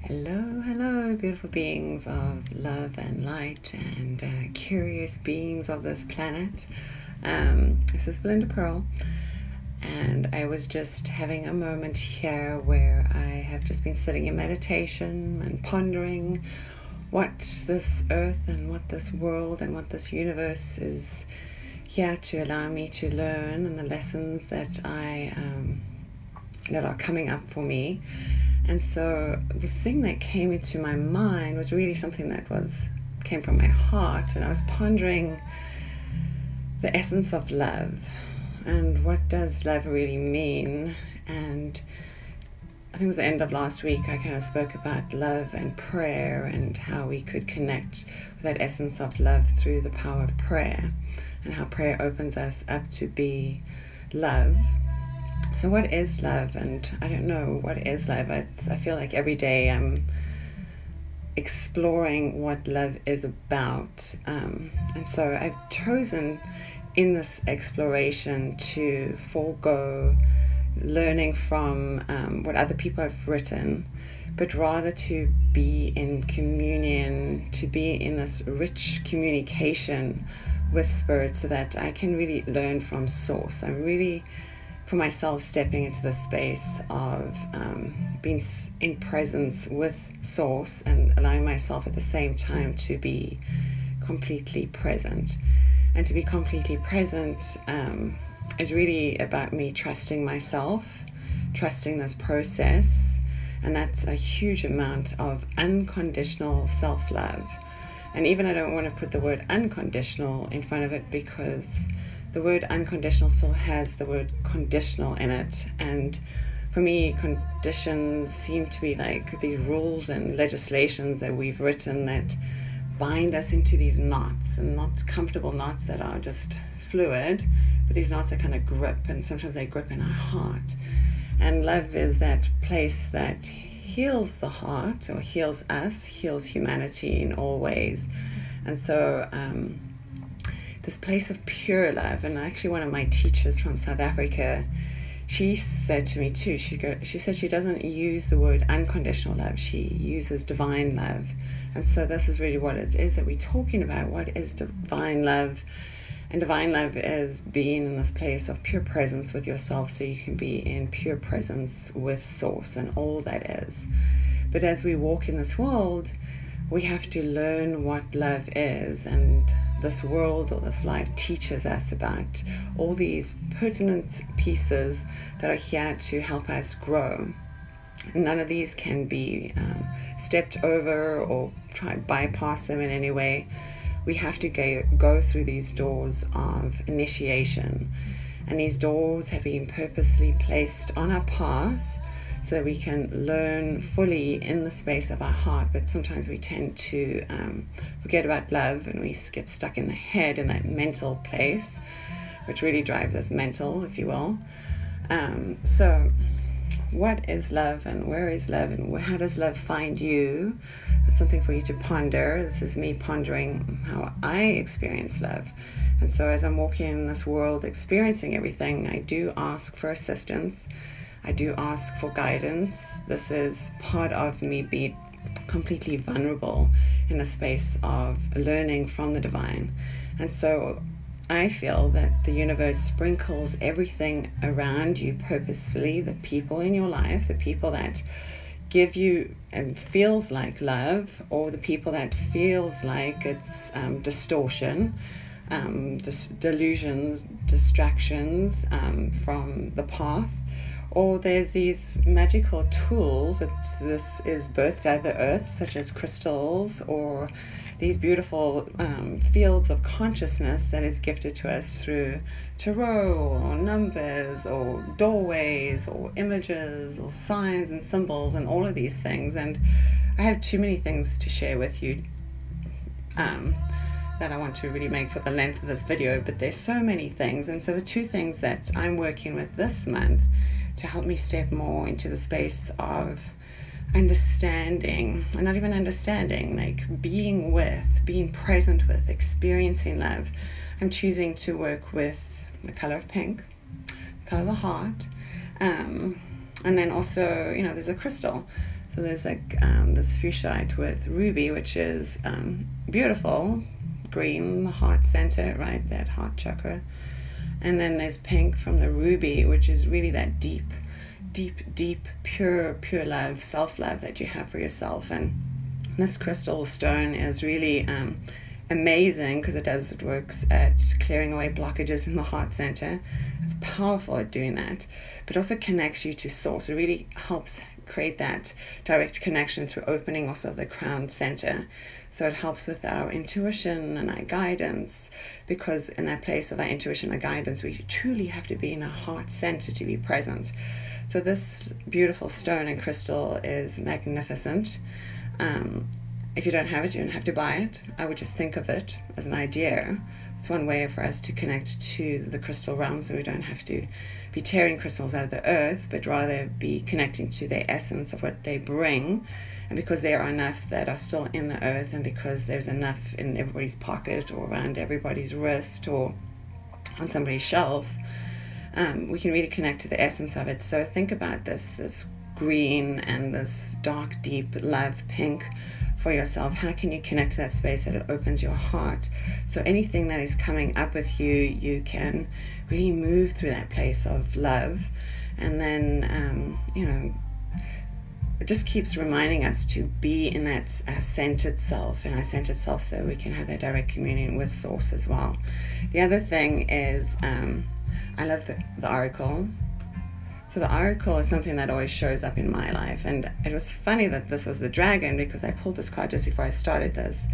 Hello, beautiful beings of love and light and curious beings of this planet. This is Belinda Pearl, and I was just having a moment here where I have just been sitting in meditation and pondering what this earth and what this world and what this universe is here to allow me to learn, and the lessons that that are coming up for me. And so the thing that came into my mind was really something that came from my heart, and I was pondering the essence of love and what does love really mean. And I think it was the end of last week I kind of spoke about love and prayer and how we could connect with that essence of love through the power of prayer, and how prayer opens us up to be love. So what is love? And I don't know what is love. I feel like every day I'm exploring what love is about. And so I've chosen in this exploration to forego learning from what other people have written, but rather to be in communion, to be in this rich communication with spirit, so that I can really learn from source. I'm really, for myself, stepping into the space of being in presence with source and allowing myself at the same time to be completely present. And to be completely present is really about me trusting myself, trusting this process, and that's a huge amount of unconditional self-love. And even I don't want to put the word unconditional in front of it, because the word unconditional still has the word conditional in it. And for me, conditions seem to be like these rules and legislations that we've written that bind us into these knots, and not comfortable knots that are just fluid, but these knots that kind of grip, and sometimes they grip in our heart. And love is that place that heals the heart, or heals us, heals humanity in all ways. And so this place of pure love. And actually one of my teachers from South Africa, she said to me too, she said she doesn't use the word unconditional love, she uses divine love. And so this is really what it is that we're talking about. What is divine love? And divine love is being in this place of pure presence with yourself, so you can be in pure presence with source and all that is. But as we walk in this world, we have to learn what love is, and this world or this life teaches us about all these pertinent pieces that are here to help us grow. None of these can be stepped over or try bypass them in any way. We have to go through these doors of initiation, and these doors have been purposely placed on our path so that we can learn fully in the space of our heart. But sometimes we tend to forget about love, and we get stuck in the head, in that mental place, which really drives us mental, if you will. So what is love, and where is love, and how does love find you? It's something for you to ponder. This is me pondering how I experience love. And so as I'm walking in this world experiencing everything, I do ask for assistance. I do ask for guidance. This is part of me being completely vulnerable in a space of learning from the divine. And so I feel that the universe sprinkles everything around you purposefully, the people in your life, the people that give you and feels like love, or the people that feels like it's distortion, delusions, distractions from the path. Or there's these magical tools that this is birthed out of the earth, such as crystals, or these beautiful fields of consciousness that is gifted to us through tarot, or numbers, or doorways, or images, or signs and symbols, and all of these things. And I have too many things to share with you that I want to really make for the length of this video, but there's so many things. And so the two things that I'm working with this month to help me step more into the space of understanding, and not even understanding, like being with, being present with, experiencing love. I'm choosing to work with the color of pink, the color of the heart, and then also, there's a crystal. So there's like this fuchsite with ruby, which is beautiful green, the heart center, right, that heart chakra. And then there's pink from the ruby, which is really that deep, pure love, self-love that you have for yourself. And this crystal stone is really amazing because it works at clearing away blockages in the heart center. It's powerful at doing that, but also connects you to source. It really helps create that direct connection through opening also of the crown center. So it helps with our intuition and our guidance, because in that place of our intuition and guidance, we truly have to be in our heart center to be present. So this beautiful stone and crystal is magnificent. If you don't have it, you don't have to buy it. I would just think of it as an idea. It's one way for us to connect to the crystal realm, so we don't have to be tearing crystals out of the earth, but rather be connecting to their essence of what they bring. And because there are enough that are still in the earth, and because there's enough in everybody's pocket or around everybody's wrist or on somebody's shelf, we can really connect to the essence of it. So think about this green and this dark, deep love pink for yourself. How can you connect to that space that it opens your heart? So anything that is coming up with you, you can really move through that place of love. And then, it just keeps reminding us to be in that centered self, so we can have that direct communion with source as well. The other thing is, I love the oracle. So the oracle is something that always shows up in my life. And it was funny that this was the dragon, because I pulled this card just before I started this.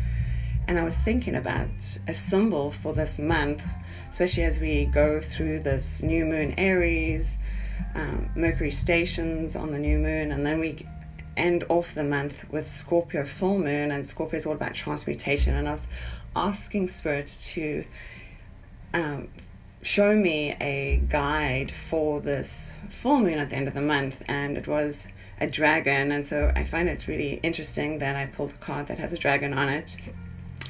And I was thinking about a symbol for this month, especially as we go through this new moon Aries, Mercury stations on the new moon, and then we end off the month with Scorpio full moon, and Scorpio is all about transmutation. And I was asking Spirit to show me a guide for this full moon at the end of the month, and it was a dragon. And so I find it really interesting that I pulled a card that has a dragon on it.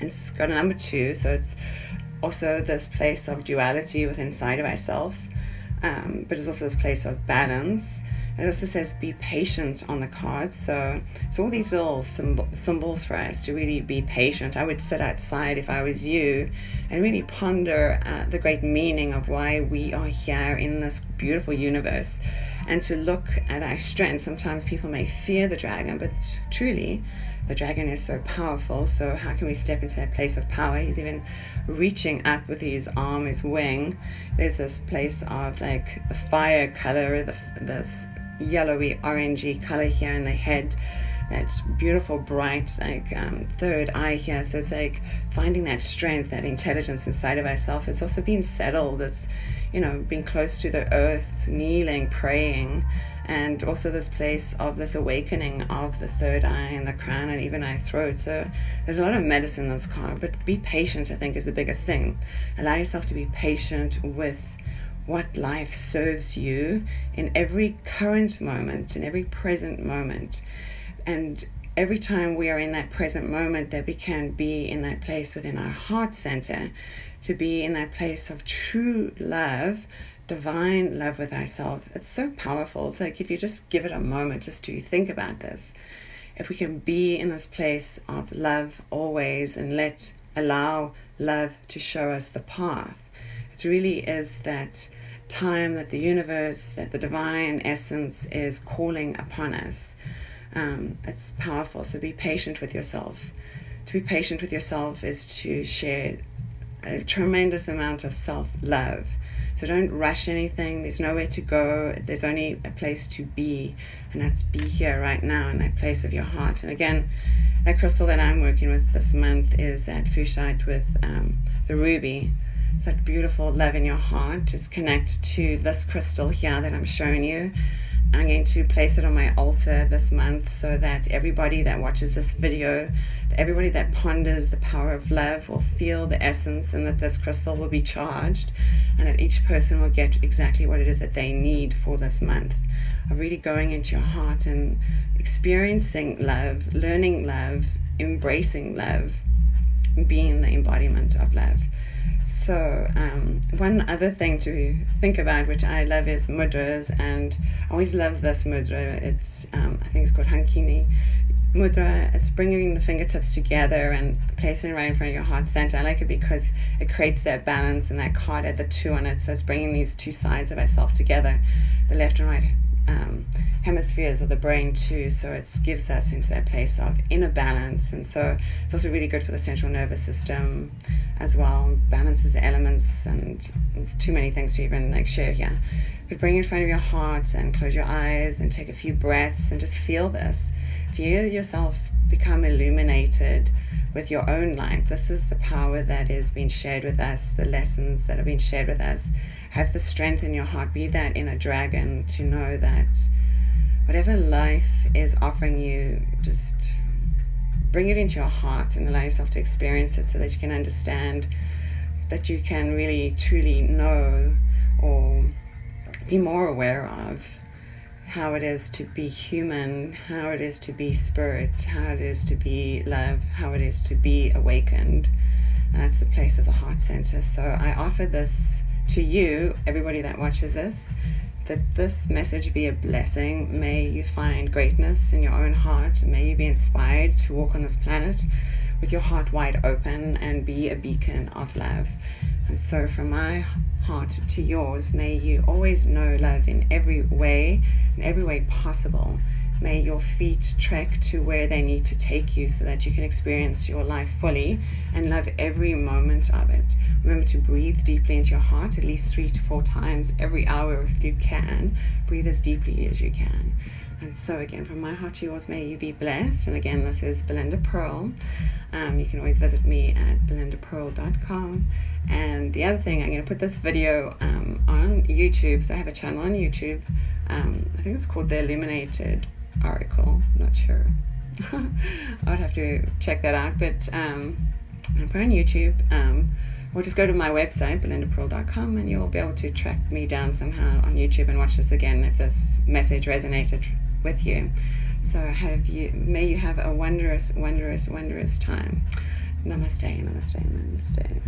It's got a number 2, so it's also this place of duality within inside of ourselves, but it's also this place of balance. It also says be patient on the card. So it's all these little symbols for us to really be patient. I would sit outside if I was you and really ponder the great meaning of why we are here in this beautiful universe, and to look at our strength. Sometimes people may fear the dragon, but truly the dragon is so powerful. So how can we step into that place of power? He's even reaching up with his arm, his wing. There's this place of like the fire color, this yellowy orangey color here in the head, that beautiful bright like third eye here. So it's like finding that strength, that intelligence inside of ourselves. It's also being settled. It's being close to the earth, kneeling, praying, and also this place of this awakening of the third eye and the crown and even our throat. So there's a lot of medicine in this card, but be patient, I think, is the biggest thing. Allow yourself to be patient with what life serves you in every current moment, in every present moment. And every time we are in that present moment, that we can be in that place within our heart center, to be in that place of true love, divine love with ourselves. It's so powerful. It's like if you just give it a moment just to think about this, if we can be in this place of love always and allow love to show us the path. It really is that time that the universe, that the divine essence is calling upon us. It's powerful. So be patient with yourself. To be patient with yourself is to share a tremendous amount of self-love. So don't rush anything. There's nowhere to go. There's only a place to be, and that's be here right now in that place of your heart. And again, that crystal that I'm working with this month is that fuchsite with the ruby. It's that beautiful love in your heart. Just connect to this crystal here that I'm showing you. I'm going to place it on my altar this month, so that everybody that watches this video, everybody that ponders the power of love will feel the essence, and that this crystal will be charged, and that each person will get exactly what it is that they need for this month of really going into your heart and experiencing love, learning love, embracing love, and being the embodiment of love. So one other thing to think about, which I love, is mudras, and I always love this mudra. It's I think it's called Hankini mudra. It's bringing the fingertips together and placing it right in front of your heart center. I like it because it creates that balance and that card at the two on it. So it's bringing these two sides of ourselves together, the left and right hemispheres of the brain too. So it gives us into that place of inner balance. And so it's also really good for the central nervous system as well. Balances the elements, and there's too many things to even share here. But bring it in front of your heart and close your eyes and take a few breaths and just feel this. Feel yourself become illuminated with your own light. This is the power that is being shared with us, the lessons that are being shared with us. Have the strength in your heart, be that inner dragon, to know that whatever life is offering you, just bring it into your heart and allow yourself to experience it, so that you can understand, that you can really truly know or be more aware of how it is to be human, how it is to be spirit, how it is to be love, how it is to be awakened. And that's the place of the heart center. So I offer this to you, everybody that watches this, that this message be a blessing. May you find greatness in your own heart. May you be inspired to walk on this planet with your heart wide open and be a beacon of love. And so from my heart to yours, may you always know love in every way possible. May your feet trek to where they need to take you, so that you can experience your life fully and love every moment of it. Remember to breathe deeply into your heart at least 3 to 4 times every hour if you can. Breathe as deeply as you can. And so again, from my heart to yours, may you be blessed. And again, this is Belinda Pearl. You can always visit me at belindapearl.com. And the other thing, I'm going to put this video on YouTube. So I have a channel on YouTube. I think it's called the Illuminated Oracle. I'm not sure. I would have to check that out. But I'm going to put it on YouTube. Or just go to my website, belindapearl.com, and you'll be able to track me down somehow on YouTube and watch this again if this message resonated with you. So may you have a wondrous, wondrous, wondrous time. Namaste, namaste, namaste.